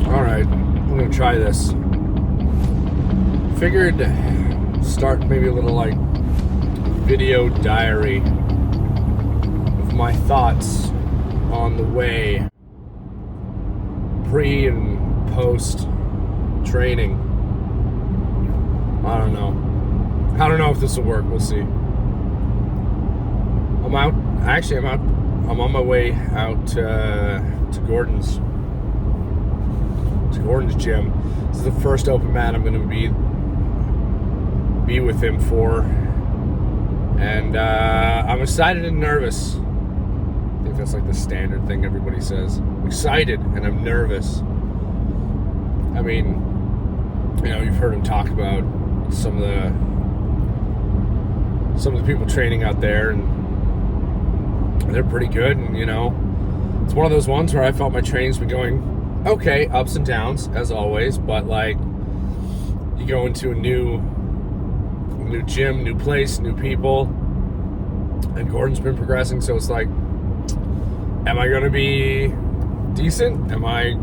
Alright, I'm gonna try this. Figured start maybe a little like video diary of my thoughts on the way pre and post training. I don't know if this will work. We'll see. I'm on my way out to Gordon's gym. This is the first open mat I'm going to be with him for, and I'm excited and nervous. I think that's like the standard thing everybody says. I'm excited and I'm nervous. I mean, you've heard him talk about some of the people training out there, and they're pretty good. And it's one of those ones where I felt my training's been going okay, ups and downs as always, but like you go into a new gym, new place, new people, and Gordon's been progressing, so it's like, am I gonna be decent? Am I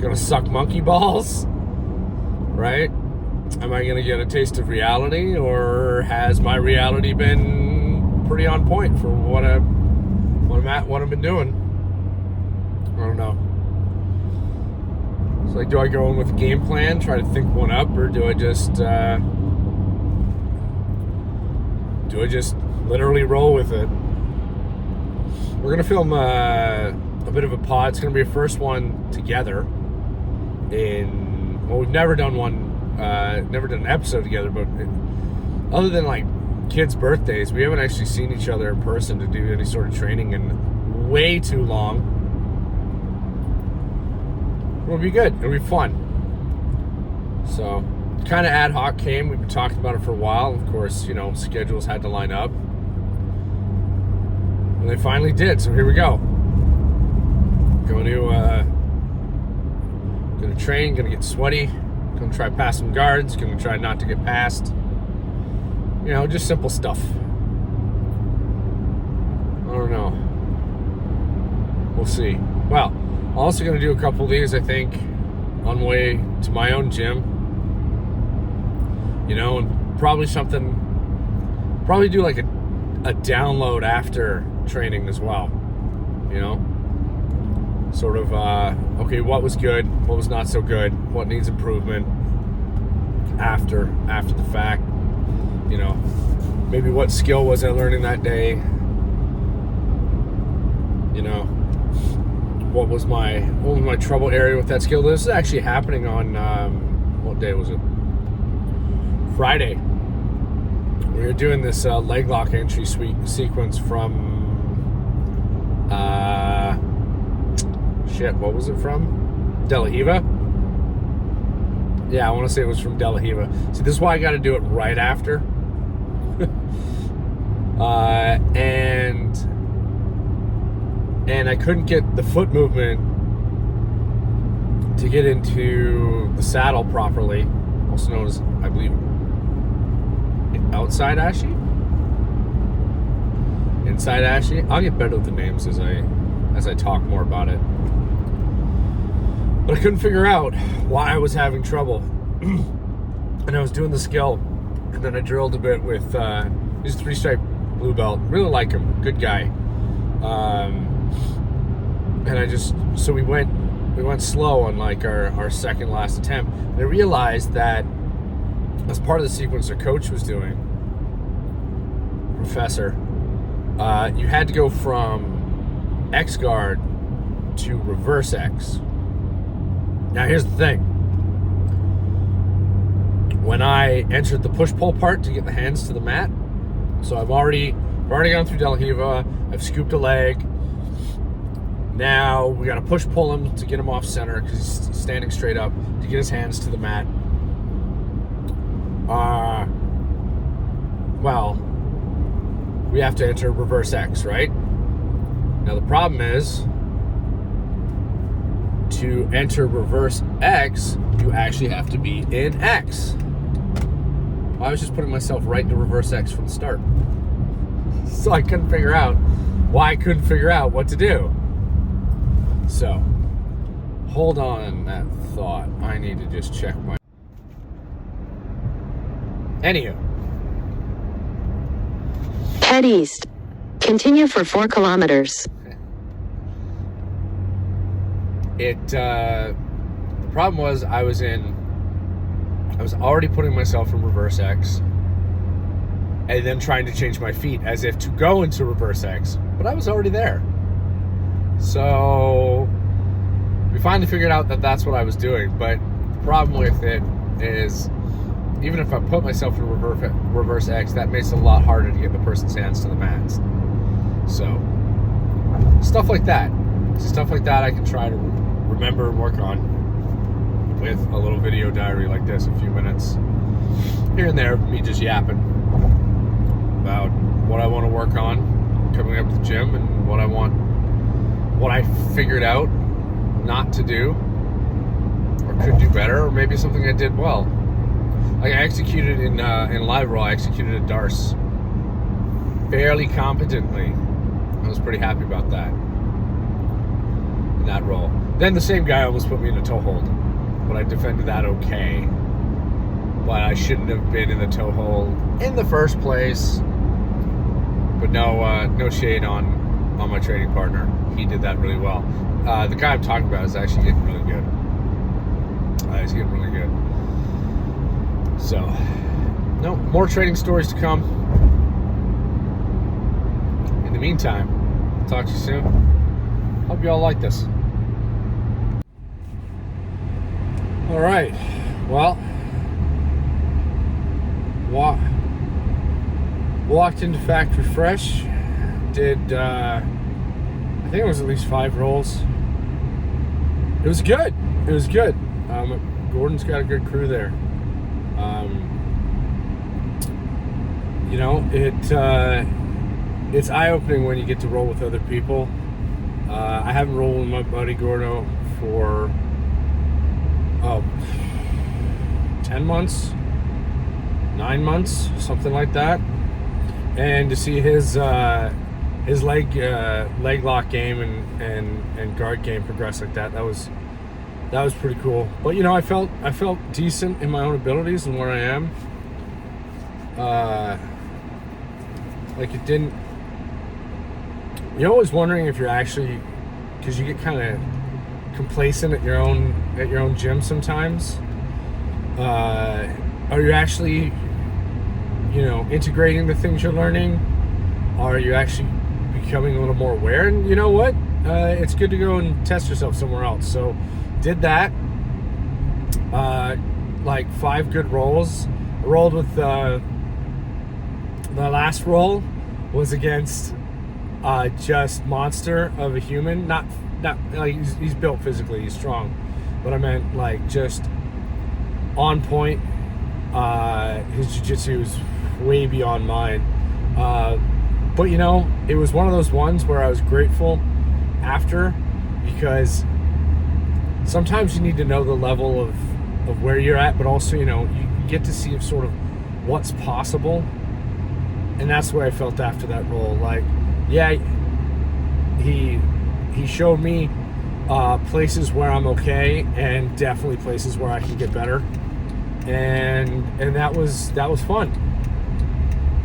gonna suck monkey balls? Right? Am I gonna get a taste of reality, or has my reality been pretty on point for what I've been doing? I don't know. It's like, do I go in with a game plan, try to think one up, or do I just literally roll with it? We're gonna film a bit of a pod. It's gonna be a first one together. We've never done an episode together, but other than like kids' birthdays, we haven't actually seen each other in person to do any sort of training in way too long. It'll be good. It'll be fun. So, kind of ad hoc came. We've been talking about it for a while. Of course, schedules had to line up. And they finally did, so here we go. Going to train, going to get sweaty, going to try to pass some guards, going to try not to get passed. Just simple stuff. I don't know. We'll see. Well, also going to do a couple of these, I think, on the way to my own gym. And probably do like a download after training as well. Sort of, okay, what was good, what was not so good, what needs improvement after the fact. Maybe what skill was I learning that day? What was my trouble area with that skill? This is actually happening on what day was it? Friday. We were doing this leg lock entry sequence from what was it from? De La Riva? Yeah, I want to say it was from De La Riva. See, this is why I got to do it right after. And I couldn't get the foot movement to get into the saddle properly, also known as, I believe, outside ashy? Inside ashy? I'll get better with the names as I talk more about it. But I couldn't figure out why I was having trouble. And I was doing the skill, and then I drilled a bit with he's a 3-stripe blue belt. Really like him, good guy. And we went slow on like our second last attempt. And I realized that as part of the sequence our coach was doing, Professor, you had to go from X guard to reverse X. Now here's the thing. When I entered the push-pull part to get the hands to the mat, so I've already gone through De La Riva, I've scooped a leg. Now we got to push-pull him to get him off center because he's standing straight up to get his hands to the mat. We have to enter reverse X, right? Now the problem is, to enter reverse X, you actually have to be in X. I was just putting myself right into reverse X from the start. So I couldn't figure out what to do. So, hold on that thought. I need to just check my... Anywho. Head east. Continue for 4 kilometers. The problem was I was already putting myself in reverse X and then trying to change my feet as if to go into reverse X, but I was already there. So we finally figured out that that's what I was doing, but the problem with it is even if I put myself in reverse X, that makes it a lot harder to get the person's hands to the mats. So stuff like that I can try to remember and work on with a little video diary like this, a few minutes here and there, me just yapping about what I want to work on coming up to the gym and what I figured out not to do or could do better, or maybe something I did well. Like I executed in live roll, I executed a Darce fairly competently. I was pretty happy about that in that roll. Then the same guy almost put me in a toe hold, but I defended that okay. But I shouldn't have been in the toe hold in the first place. But no shade on my training partner. He did that really well. The guy I'm talking about is actually getting really good. He's getting really good. So, no, more training stories to come. In the meantime, talk to you soon. Hope you all like this. All right. Well, walked into Factory Fresh. Did I think it was at least 5 rolls. It was good. Gordon's got a good crew there. It's eye-opening when you get to roll with other people. I haven't rolled with my buddy Gordo for 10 months, 9 months, something like that. And to see his leg lock game and guard game progress like that was pretty cool. But I felt decent in my own abilities and where I am. Like it didn't. You're always wondering if you're actually, because you get kind of complacent at your own gym sometimes. Are you actually, integrating the things you're learning? Are you actually becoming a little more aware? And you know what? It's good to go and test yourself somewhere else. So did that. Like 5 good rolls. I rolled with the last roll was against just monster of a human. Not like he's built physically, he's strong, but I meant like just on point. His jiu-jitsu is way beyond mine. But it was one of those ones where I was grateful after, because sometimes you need to know the level of where you're at, but also, you get to see sort of what's possible. And that's the way I felt after that roll. Like, yeah, he showed me places where I'm okay, and definitely places where I can get better. And that was fun.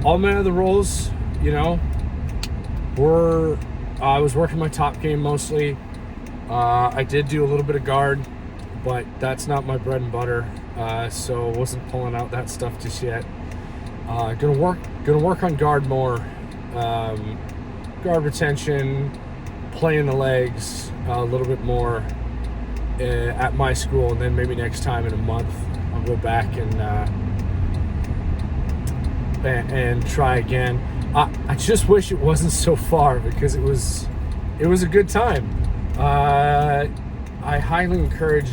All my other rolls, I was working my top game mostly. I did do a little bit of guard, but that's not my bread and butter, so wasn't pulling out that stuff just yet. Gonna work on guard more, guard retention, playing the legs a little bit more at my school, and then maybe next time in a month I'll go back and try again. I just wish it wasn't so far, because it was a good time. I highly encourage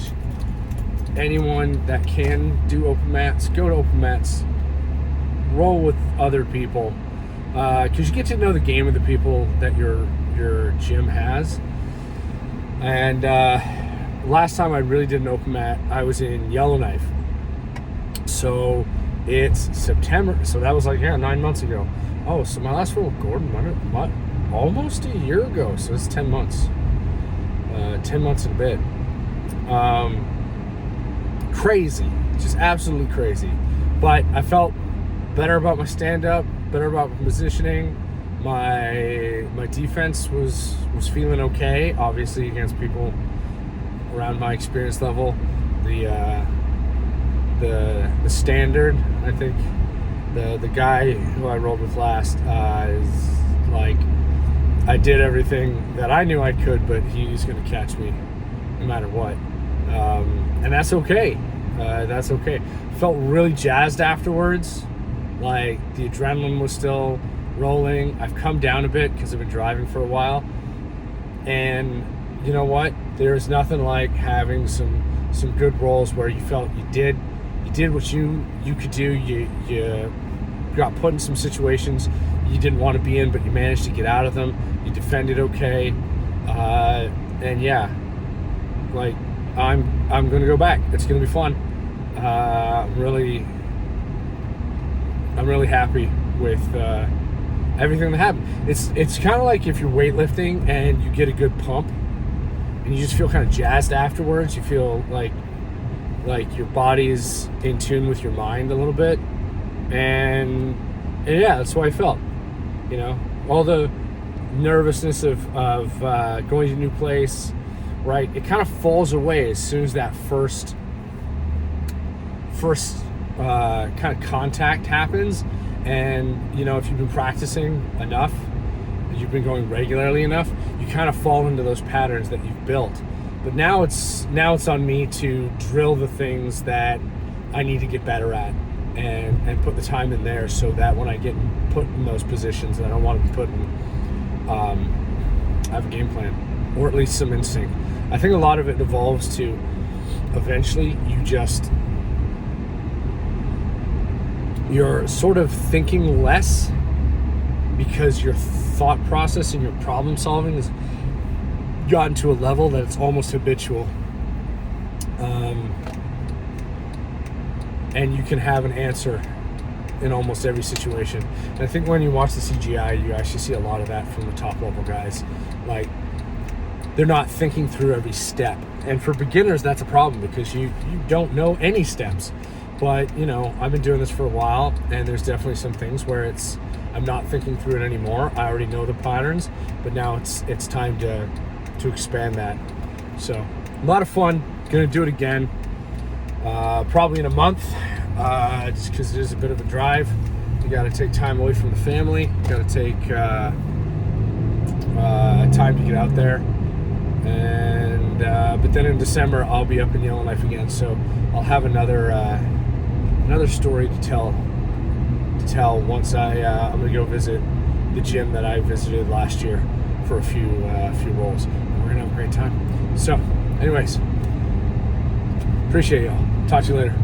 anyone that can do open mats, go to open mats, roll with other people, because you get to know the game of the people that your gym has. And last time I really did an open mat, I was in Yellowknife. So it's September, so that was 9 months ago. Oh, so my last roll with Gordon, almost a year ago, so it's 10 months. 10 months and a bit. Crazy, just absolutely crazy. But I felt better about my stand-up, better about my positioning. My defense was feeling okay, obviously against people around my experience level. The standard, I think the guy who I rolled with last is like, I did everything that I knew I could, but he's going to catch me no matter what. And that's okay. That's okay. Felt really jazzed afterwards. Like, the adrenaline was still rolling. I've come down a bit because I've been driving for a while. And you know what? There's nothing like having some good rolls where you felt you did what you could do. You got put in some situations you didn't want to be in, but you managed to get out of them. You defended okay. And yeah, like, I'm going to go back. It's going to be fun. I'm really happy with everything that happened. It's kind of like if you're weightlifting and you get a good pump and you just feel kind of jazzed afterwards. You feel like your body's in tune with your mind a little bit, and yeah, that's what I felt. You know, all the nervousness of going to a new place, right? It kind of falls away as soon as that first kind of contact happens. And you know, if you've been practicing enough, you've been going regularly enough, you kind of fall into those patterns that you've built. But now it's on me to drill the things that I need to get better at, and put the time in there, so that when I get put in those positions that I don't want to be put in, I have a game plan, or at least some instinct. I think a lot of it evolves to eventually you're sort of thinking less, because your thought process and your problem solving has gotten to a level that it's almost habitual. And you can have an answer in almost every situation. And I think when you watch the CGI, you actually see a lot of that from the top level guys. Like, they're not thinking through every step. And for beginners, that's a problem, because you don't know any steps. But, you know, I've been doing this for a while, and there's definitely some things where I'm not thinking through it anymore. I already know the patterns, but now it's time to expand that. So, a lot of fun. Gonna do it again, probably in a month, just because it is a bit of a drive. You got to take time away from the family. You got to take time to get out there. And but then in December, I'll be up in Yellowknife again, so I'll have another story to tell once I'm gonna go visit the gym that I visited last year for a few rolls. And we're gonna have a great time. So, anyways, appreciate y'all. Talk to you later.